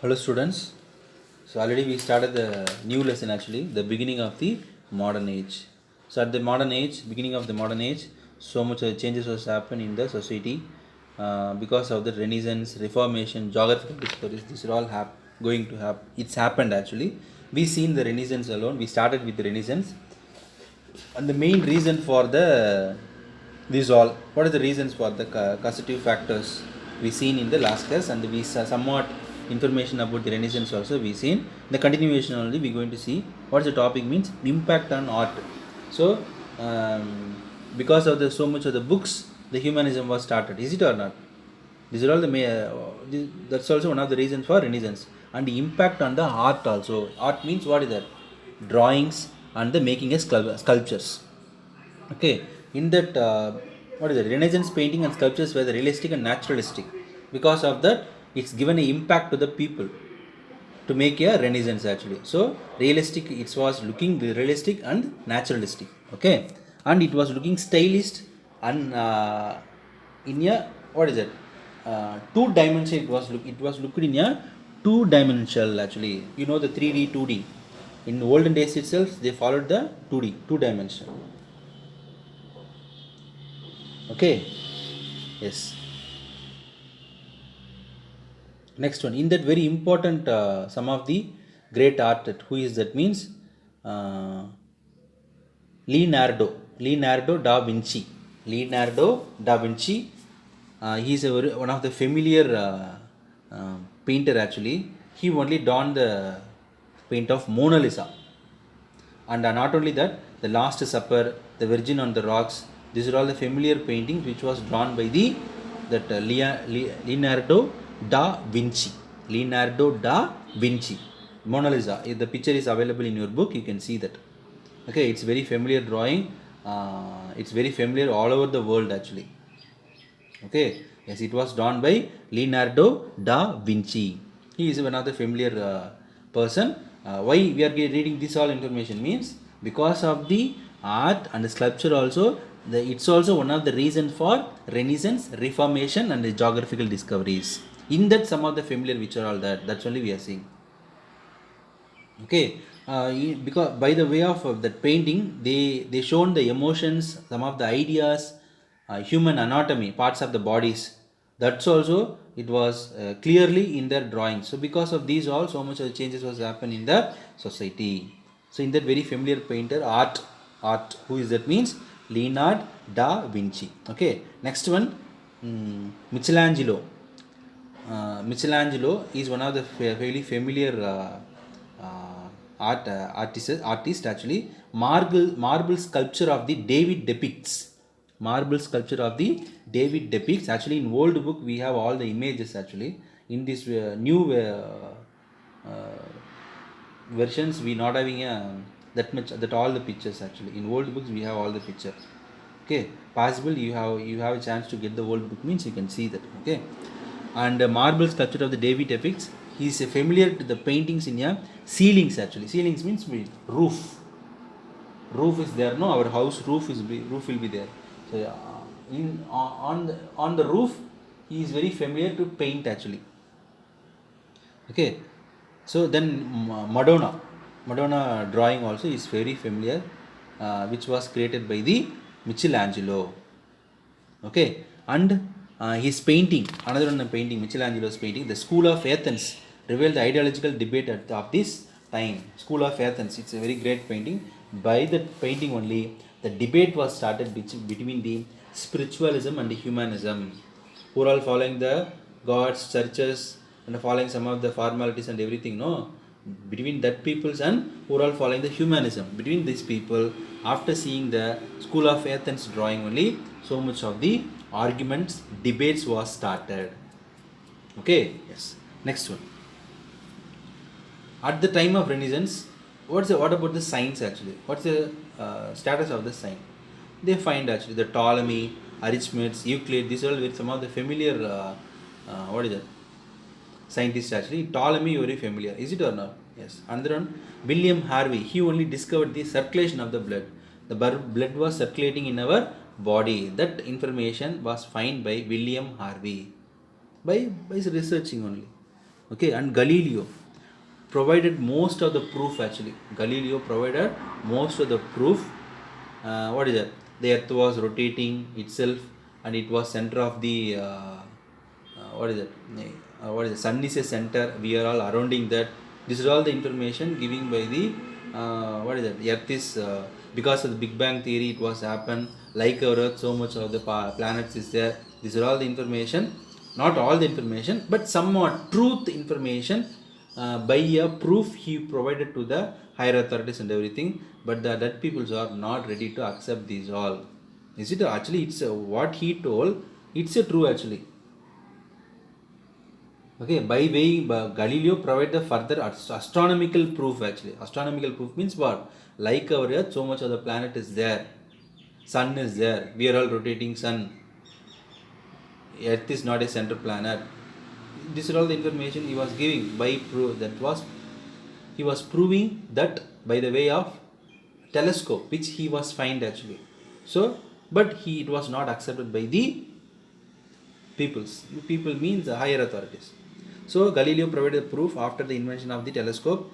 Hello students. So already we started the new lesson actually, the beginning of the modern age. So at the modern age, beginning of the modern age, so much changes was happened in the society because of the Renaissance, Reformation, geographical discoveries. This is all going to happen. It's happened actually. We seen the Renaissance alone. We started with the Renaissance, and the main reason for the these all. What are the reasons for the causative factors we seen in the last class, and we saw somewhat information about the Renaissance also we seen. The continuation only we going to see what the topic means impact on art. So um, because of the so much of the books, the humanism was started. Is it or not? These are all the that's also one of the reasons for Renaissance, and the impact on the art also. Art means what is that? Drawings and the making a sculptures. Okay, in that what is it? Renaissance painting and sculptures were the realistic and naturalistic. Because of that, it's given an impact to the people to make a Renaissance actually. So realistic, it was looking realistic and naturalistic. Okay, and it was looking stylist and in a what is it? Two dimension. It was looked in a two dimensional actually. You know the 3D, 2D. In olden days itself, they followed the 2D, two dimension. Okay. Yes. Next one. In that very important, some of the great artist. Who is that? Means uh, Leonardo da Vinci. Leonardo da Vinci. He is one of the familiar painter actually. He only donned the paint of Mona Lisa. And not only that, the Last Supper, the Virgin on the Rocks, these are all the familiar paintings which was drawn by the that Leonardo da Vinci. Leonardo da Vinci. Mona Lisa. If the picture is available in your book, you can see that. Okay, it's very familiar drawing. It's very familiar all over the world actually. Okay, yes, it was drawn by Leonardo da Vinci. He is one of the familiar person. Why we are reading this all information means because of the art and the sculpture also. It's also one of the reasons for Renaissance, Reformation, and the geographical discoveries. In that, some of the familiar which are all that. That's only we are seeing. Okay, because by the way of that painting, they shown the emotions, some of the ideas, human anatomy, parts of the bodies. That's also it was clearly in their drawing. So because of these all, so much of changes was happen in the society. So in that very familiar painter, art who is that? Means Leonardo da Vinci. Okay, next one, Michelangelo. Michelangelo is one of the fairly familiar artist actually. Marble sculpture of the David depicts. Marble sculpture of the David depicts. Actually, in old book we have all the images actually. In this new versions, we not having that much that all the pictures actually. In old books we have all the picture. Okay, possible you have a chance to get the old book means you can see that. Okay, and marble sculpture of the David depicts. He is familiar to the paintings in a ceilings actually. Ceilings means roof. Roof is there. No, our house roof will be there. So on the roof, he is very familiar to paint actually. Okay, so then Madonna drawing also is very familiar, which was created by the Michelangelo. Okay, and his painting, another one painting, Michelangelo's painting, the School of Athens, revealed the ideological debate of this time. School of Athens, it's a very great painting. By that painting only, the debate was started between the spiritualism and the humanism, who are all following the gods, churches, and following some of the formalities and everything. No, between that peoples and who are all following the humanism. Between these people, after seeing the School of Athens drawing only, so much of the arguments, debates was started. Okay, yes. Next one. At the time of Renaissance, what about the science actually? What's the status of the science? They find actually the Ptolemy, Archimedes, Euclid. These are all with some of the familiar. What is it? Scientists actually. Ptolemy, very familiar. Is it or not? Yes. Another one, William Harvey. He only discovered the circulation of the blood. The blood was circulating in our body. That information was found by William Harvey by researching only. Okay, and Galileo provided most of the proof actually. Galileo provided most of the proof. What is that? The earth was rotating itself and it was center of the what is it? What is it? Sun is a center. We are all surrounding that. This is all the information given by the what is it? Earth is because of the Big Bang theory. It was happened like our Earth. So much of the planets is there. These are all the information. Not all the information, but somewhat truth information by a proof he provided to the higher authorities and everything. But the dead peoples are not ready to accept these all. Is it actually? It's what he told. It's a true actually. Okay, by Galileo provide the further astronomical proof actually. Astronomical proof means what? Like our Earth, so much of the planet is there. Sun is there. We are all rotating sun. Earth is not a center planet. This is all the information he was giving by proof. That was he was proving that by the way of telescope, which he was find actually. So, but it was not accepted by the peoples. People means the higher authorities. So Galileo provided proof after the invention of the telescope.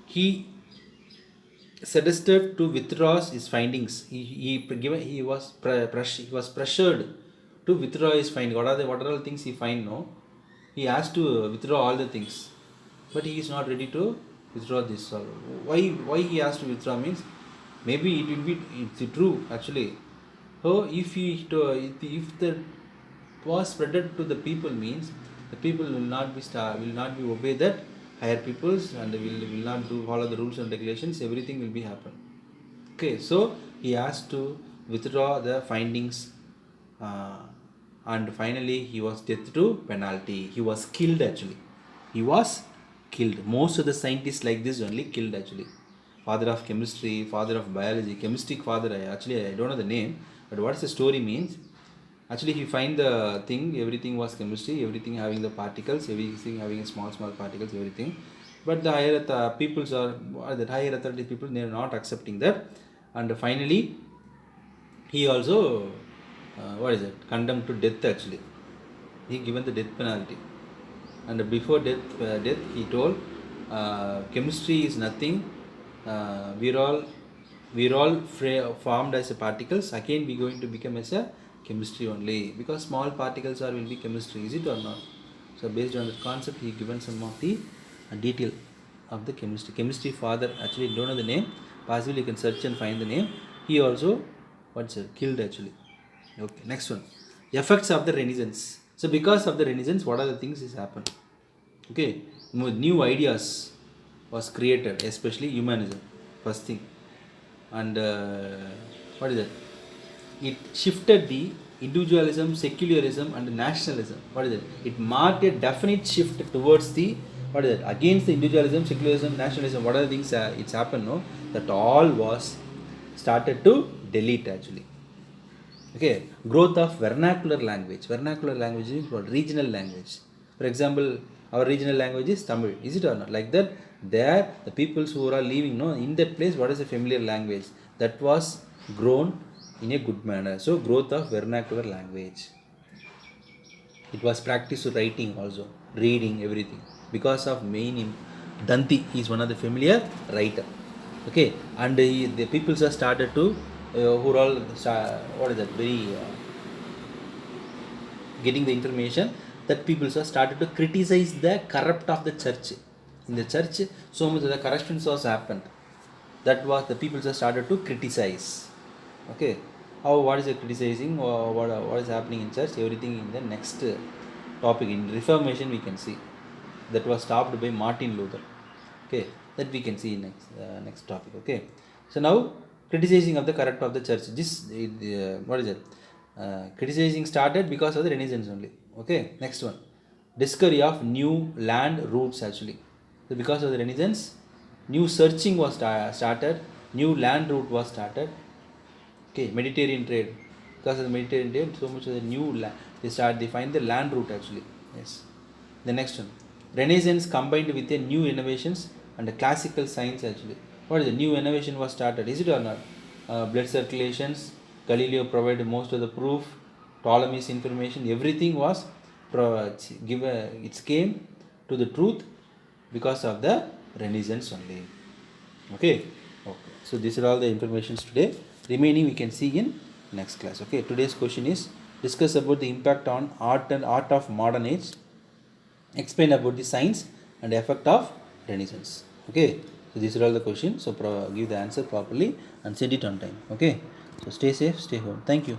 He suggested to withdraw his findings. He was pressured to withdraw his findings. What are all things he find? No, he has to withdraw all the things, but he is not ready to withdraw this. Why he has to withdraw means maybe it will be it's true actually. So if the was spreaded to the people means the people will not be obey that higher peoples and will not do follow the rules and regulations, everything will be happen. Okay, so he has to withdraw the findings uh, and finally he was death to penalty. He was killed actually. He was killed. Most of the scientists like this only killed actually. Father of chemistry, father of biology, chemistry father. I don't know the name, but what's the story means? Actually, he find the thing. Everything was chemistry. Everything having the particles. Everything having small particles. Everything, but the peoples or the higher authority people, they are not accepting that, and finally he also what is it, condemned to death actually. He given the death penalty, and before death he told chemistry is nothing. We're all formed as a particles. Again we going to become as a chemistry only, because small particles are will be chemistry. Is it or not? So based on that concept he given some of the detail of the chemistry father. Actually don't know the name, possibly you can search and find the name. He also what's it, killed actually. Okay, next one. Effects of the Renaissance. So because of the Renaissance, what are the things is happened? Okay, new ideas was created, especially humanism. First thing, and what is it? It shifted the individualism, secularism, and nationalism. What is it? It marked a definite shift towards the what is it? Against the individualism, secularism, nationalism. What are the things it's happened? No, that all was started to delete actually. Okay, growth of vernacular language. Vernacular language is what? Regional language. For example, our regional language is Tamil. Is it or not? Like that, there the peoples who are living no in that place, what is a familiar language that was grown in a good manner. So growth of vernacular language. It was practiced writing also, reading everything, because of Danti. He is one of the familiar writer. Okay, and the peoples are started to who are all what is that very getting the information that people have started to criticize the corrupt of the church. In the church, so much of the corruption was happened. That was the people have started to criticize. Okay, how what is the criticizing or what is happening in church? Everything in the next topic in Reformation we can see. That was stopped by Martin Luther. Okay, that we can see in next topic. Okay, so now criticizing of the corrupt of the church. This what is it? Criticizing started because of the Renaissance only. Okay, next one, discovery of new land routes actually. So because of the Renaissance, new searching was started, new land route was started. Okay, Mediterranean trade. Because of the Mediterranean trade, so much of the new land they find the land route actually. Yes. The next one, Renaissance combined with the new innovations and the classical science actually. What is the new innovation was started? Is it or not? Blood circulations. Galileo provided most of the proof. Ptolemy's information. Everything was given. It came to the truth because of the Renaissance only. Okay. So these are all the informations today. Remaining we can see in next class. Okay. Today's question is discuss about the impact on art and art of modern age. Explain about the science and effect of Renaissance. Okay. So these are all the questions. So give the answer properly and send it on time. Okay. So stay safe, stay home. Thank you.